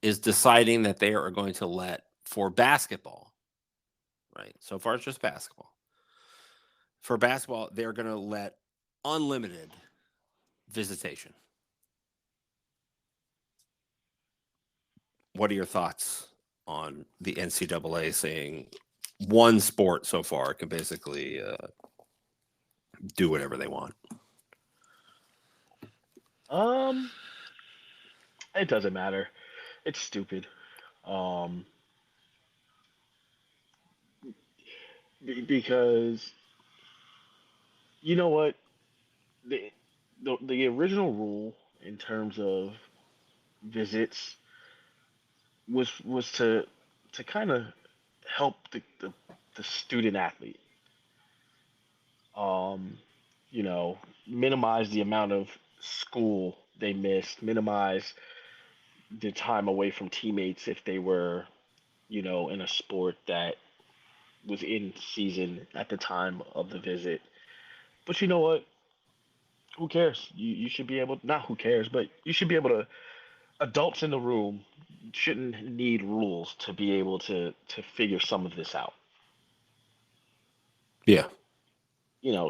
is deciding that they are going to let for basketball. Right. So far, it's just basketball. For basketball, they're going to let unlimited visitation. What are your thoughts on the NCAA saying one sport so far can basically do whatever they want? Um, it doesn't matter. It's stupid. Um, because you know what, the, the original rule in terms of visits was to kind of help the student athlete. Um, you know, minimize the amount of school they missed, minimize the time away from teammates if they were, in a sport that was in season at the time of the visit. But you know what? Who cares? You should be able, not who cares, but you should be able to, adults in the room shouldn't need rules to be able to figure some of this out. Yeah.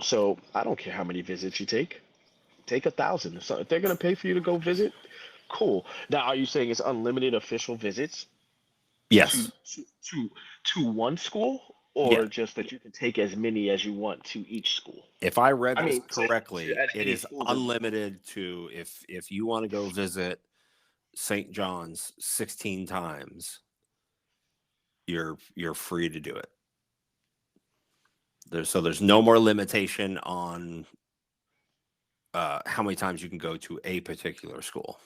So I don't care how many visits you take 1,000. So if they're gonna pay for you to go visit, cool. Now, are you saying it's unlimited official visits to Yes. to to, to one school, Yeah. or just that you can take as many as you want to each school? If I read I this mean, to correctly, as it many is schools as you want. unlimited to if you want to go visit St. John's 16 times, you're free to do it. There's no more limitation on how many times you can go to a particular school,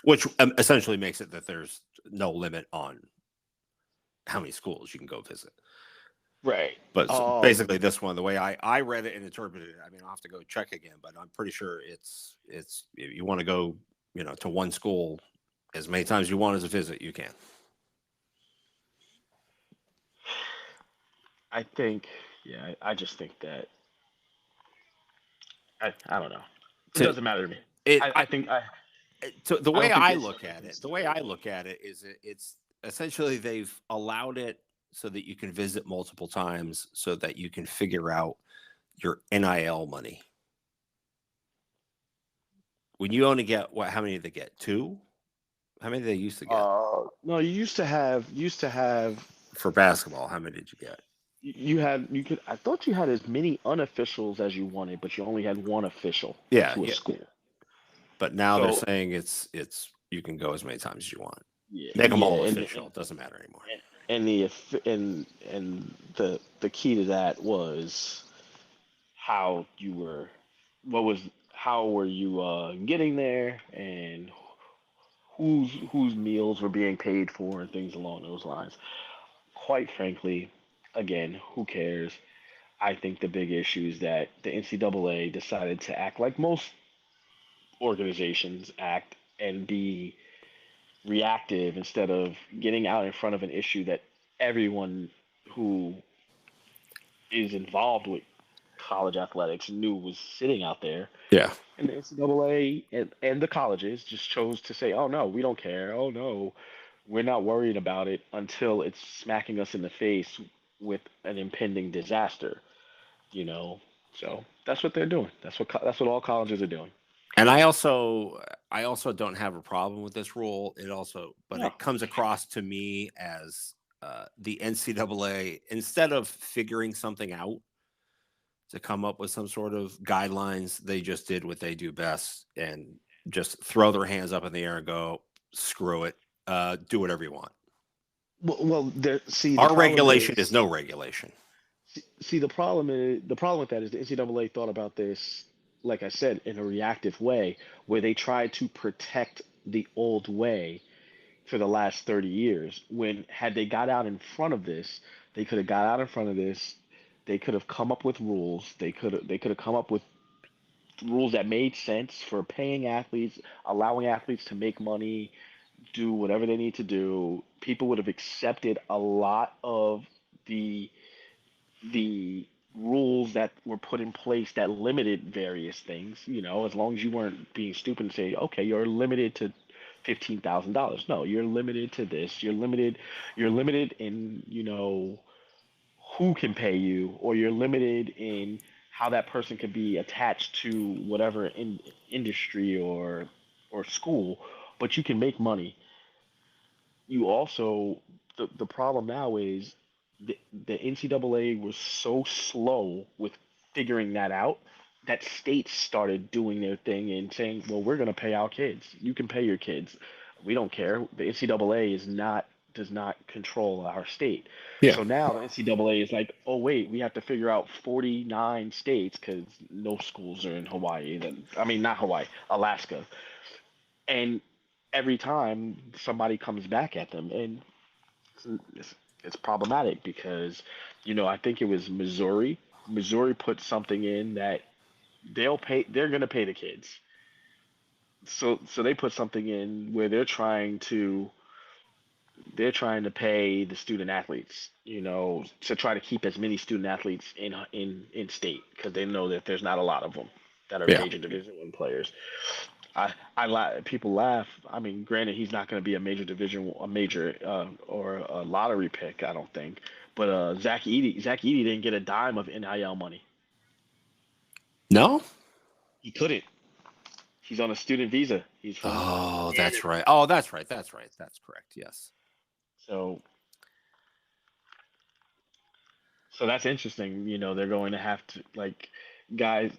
which essentially makes it that there's no limit on how many schools you can go visit. Right. But Um. basically, this one, the way I read it and interpreted it, I mean, I'll have to go check again, but I'm pretty sure it's if you want to go, to one school as many times you want as a visit, you can. I think. Yeah. I just think that. I don't know. It To doesn't matter to me. it, I think I. to the I way don't think I they should look make at a it, the way mistake. I look at it is it's essentially they've allowed it so that you can visit multiple times, so that you can figure out your NIL money. When you only get what? How many did they get? Two? How many did they used to get No, you used to have for basketball? How many did you get? you could, I thought you had as many unofficials as you wanted, but you only had one official Yeah, to a yeah. school. But now they're So saying it's you can go as many times as you want. yeah, Make them yeah, all and official. It doesn't matter anymore. the key to that was how you were, what was how were you getting there, and whose meals were being paid for, and things along those lines. Quite frankly, again, who cares? I think the big issue is that the NCAA decided to act like most organizations act and be reactive instead of getting out in front of an issue that everyone who is involved with college athletics knew was sitting out there. Yeah. And the NCAA and the colleges just chose to say, oh no, we don't care. Oh no, we're not worried about it until it's smacking us in the face with an impending disaster. you know. So that's what they're doing. That's what all colleges are doing. And I also don't have a problem with this rule. But No. it comes across to me as the NCAA, instead of figuring something out to come up with some sort of guidelines, they just did what they do best and just throw their hands up in the air and go, screw it, do whatever you want. Well, there. See, the Our problem regulation is is. no regulation. See, the problem with that is the NCAA thought about this, like I said, in a reactive way, where they tried to protect the old way for the last 30 years. When had they got out in front of this, they could have got out in front of this. They could have come up with rules. They could have come up with rules that made sense for paying athletes, allowing athletes to make money, do whatever they need to do. People would have accepted a lot of the the rules that were put in place that limited various things. As long as you weren't being stupid and say, okay, you're limited to $15,000. No, you're limited to this. You're limited in who can pay you, or you're limited in how that person can be attached to whatever industry or school, but you can make money. You also the problem now is the NCAA was so slow with figuring that out that states started doing their thing and saying, "Well, we're going to pay our kids. You can pay your kids. We don't care." The NCAA does not control our state. Yeah. So now the NCAA is like, "Oh wait, we have to figure out 49 states because no schools are in Hawaii. Then I mean, not Hawaii, Alaska." And every time somebody comes back at them, and it's, it's problematic because I think it was Missouri put something in that they're going to pay the kids. So they put something in where they're trying to pay the student athletes, to try to keep as many student athletes in state, because they know that there's not a lot of them that are Yeah. major Division 1 players. People laugh. I mean, granted, he's not going to be a major or a lottery pick, I don't think. But Zach Edey didn't get a dime of NIL money. No. He couldn't. He's on a student visa. He's from Oh, that's Canada. right. Oh, that's right. That's right. That's correct. Yes. So so that's interesting. They're going to have to, like, guys,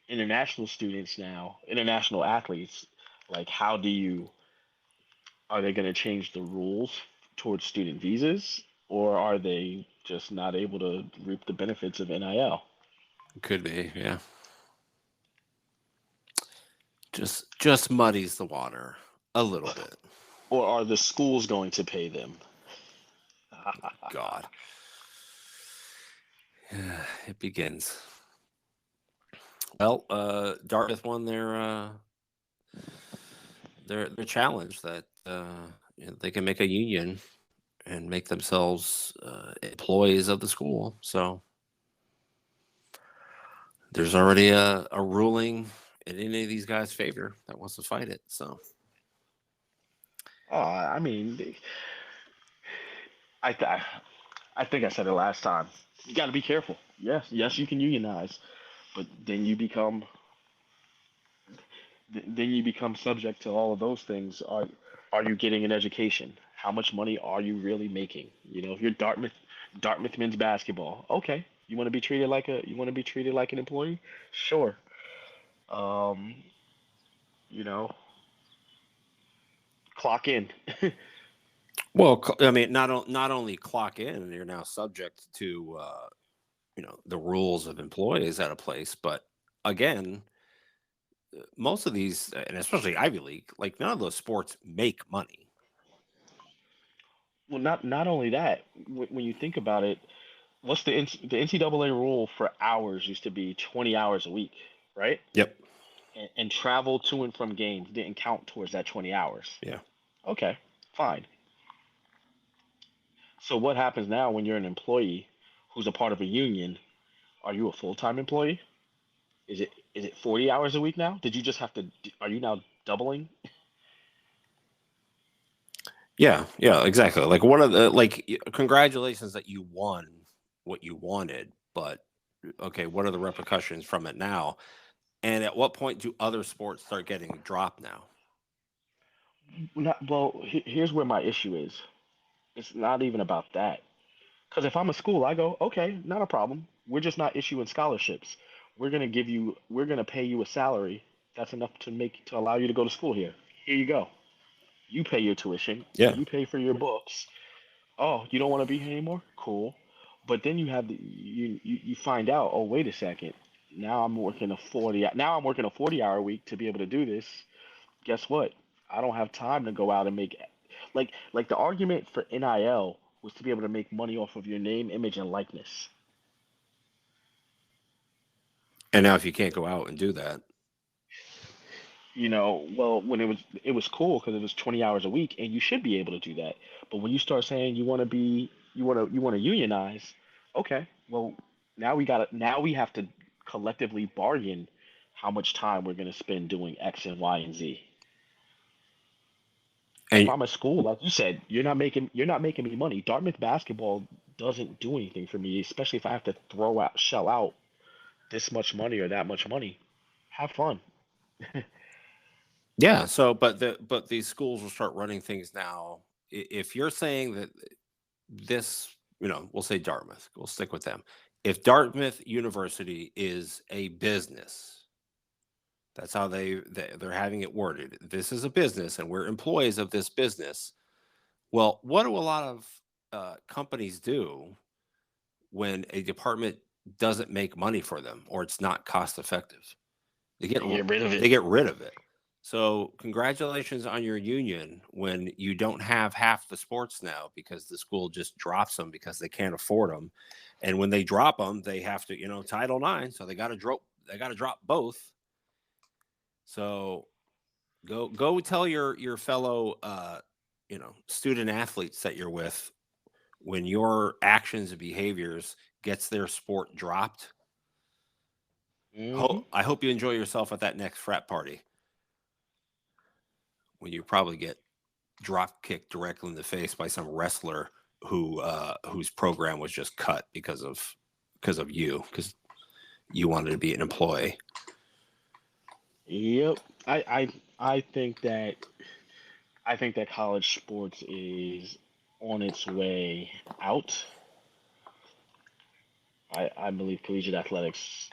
international students now, international athletes. Like, how do you are they going to change the rules towards student visas, or are they just not able to reap the benefits of NIL? Could be. Yeah. Just muddies the water a little bit. Or are the schools going to pay them? God. It begins. Well, Dartmouth won their challenge that they can make a union and make themselves employees of the school. So there's already a ruling in any of these guys' favor that wants to fight it. So I mean, I, th- I think I said it last time. You got to be careful. Yes, yes, you can unionize, but then you become subject to all of those things. Are you getting an education? How much money are you really making? If you're Dartmouth men's basketball, okay, you want to be treated like an employee, sure. Um, you know, clock in. well, I mean, not only clock in, you're now subject to the rules of employees at a place, but again, most of these, and especially Ivy League, like none of those sports make money. Well, not only that, when you think about it, the NCAA rule for hours used to be 20 hours a week, right? Yep. And travel to and from games didn't count towards that 20 hours. Yeah. Okay, fine. So what happens now when you're an employee who's a part of a union? Are you a full-time employee? Is it 40 hours a week now? Did you just have to? Are you now doubling? Yeah. Yeah. Exactly. Like, what are the congratulations that you won what you wanted, but okay, what are the repercussions from it now? And at what point do other sports start getting dropped now? Not, well, here's where my issue is. It's not even about that. Because if I'm a school, I go, okay, not a problem. We're just not issuing scholarships. We're gonna pay you a salary that's enough to allow you to go to school here. Here you go. You pay your tuition. Yeah. You pay for your books. Oh, you don't want to be here anymore? Cool. But then you find out, oh, wait a second. Now I'm working a 40 hour week to be able to do this. Guess what? I don't have time to go out and make like the argument for NIL was to be able to make money off of your name, image, and likeness. And now, if you can't go out and do that, Well, when it was cool because it was 20 hours a week, and you should be able to do that. But when you start saying you want to unionize, okay, well, now we have to collectively bargain how much time we're going to spend doing X and Y and Z. If and I'm a school, like you said, you're not making me money. Dartmouth basketball doesn't do anything for me, especially if I have to shell out this much money or that much money. Have fun. yeah, so but these schools will start running things now. If you're saying that this, we'll say Dartmouth, we'll stick with them. If Dartmouth University is a business, that's how they're having it worded. This is a business, and we're employees of this business. Well, what do a lot of companies do when a department doesn't make money for them or it's not cost effective? They get They get rid of they it. get rid of it. So congratulations on your union when you don't have half the sports now because the school just drops them because they can't afford them, and when they drop them, they have to Title IX, so they got to drop both. So go tell your fellow student athletes that you're with when your actions and behaviors gets their sport dropped. Hmm. I hope you enjoy yourself at that next frat party when you probably get drop kicked directly in the face by some wrestler whose program was just cut because of you because you wanted to be an employee. Yep. I think that college sports is on its way out. I believe collegiate athletics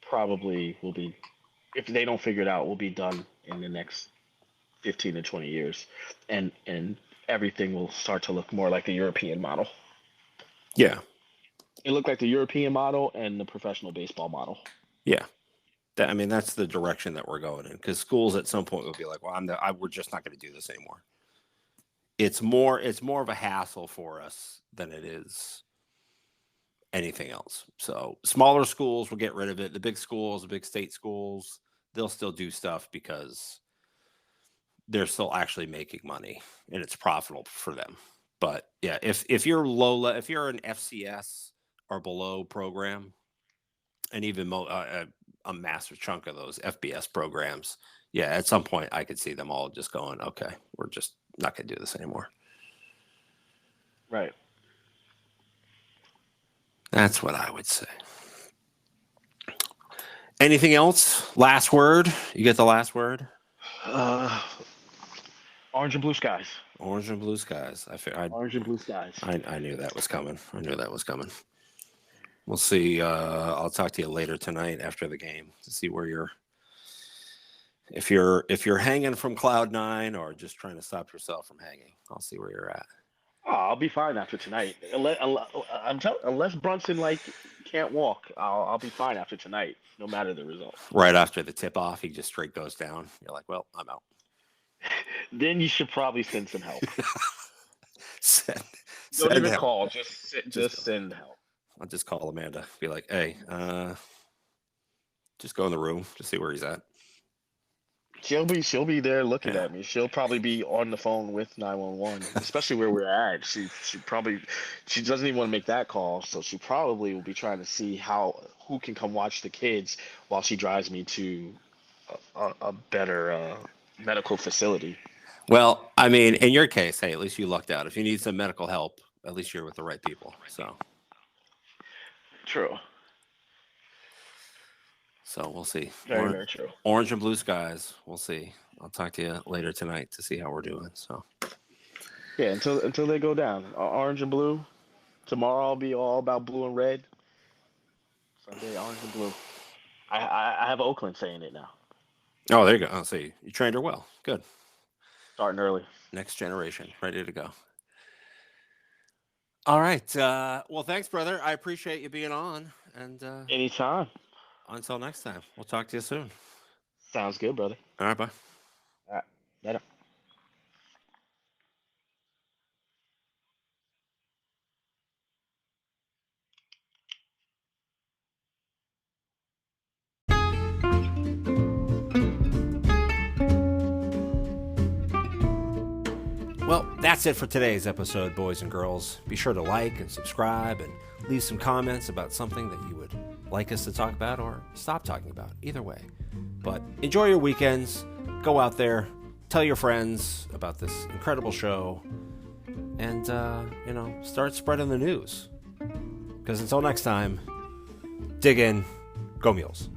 probably will be, if they don't figure it out, will be done in the next 15 to 20 years, and everything will start to look more like the European model. Yeah, It looked like the European model and the professional baseball model. yeah. I mean, that's the direction that we're going in because schools at some point will be like, well, we're just not going to do this anymore. It's more of a hassle for us than it is anything else. So smaller schools will get rid of it. The big schools, the big state schools, they'll still do stuff because they're still actually making money and it's profitable for them. But yeah, if you're if you're an FCS or below program, and even a massive chunk of those FBS programs, yeah, at some point I could see them all just going, okay, we're just not going to do this anymore. Right. That's what I would say. Anything else? Last word? You get the last word? Uh, Orange and blue skies. Orange and blue skies. Orange and blue skies. I knew that was coming. I knew that was coming. We'll see. I'll talk to you later tonight after the game to see where you're. If you're hanging from cloud nine or just trying to stop yourself from hanging, I'll see where you're at. Oh, I'll be fine after tonight. Unless Brunson can't walk, I'll be fine after tonight, no matter the result. Right after the tip off, he just straight goes down. You're like, well, I'm out. Then you should probably send some help. send, Don't send even help. call. Just send help. I'll just call Amanda. Be like, hey, just go in the room, just see where he's at. She'll be there looking Yeah. at me. She'll probably be on the phone with 911, especially where we're at. She doesn't even want to make that call, so she probably will be trying to see who can come watch the kids while she drives me to a better medical facility. Well, I mean, in your case, hey, at least you lucked out. If you need some medical help, at least you're with the right people. True. So we'll see. Very, very true. Orange and blue skies. We'll see. I'll talk to you later tonight to see how we're doing. So Yeah, until they go down. Orange and blue. Tomorrow I'll be all about blue and red. Sunday, orange and blue. I have Oakland saying it now. oh, there you go. Oh, see, you trained her well. Good. Starting early. Next generation, ready to go. All right. Well, thanks, brother. I appreciate you being on. And Anytime. until next time, we'll talk to you soon. Sounds good, brother. All right, bye. All right. Bye. Well, that's it for today's episode, boys and girls. Be sure to like and subscribe and leave some comments about something that you would like us to talk about or stop talking about. Either way. But enjoy your weekends. Go out there. Tell your friends about this incredible show. And, start spreading the news. Because until next time, dig in. Go Mules.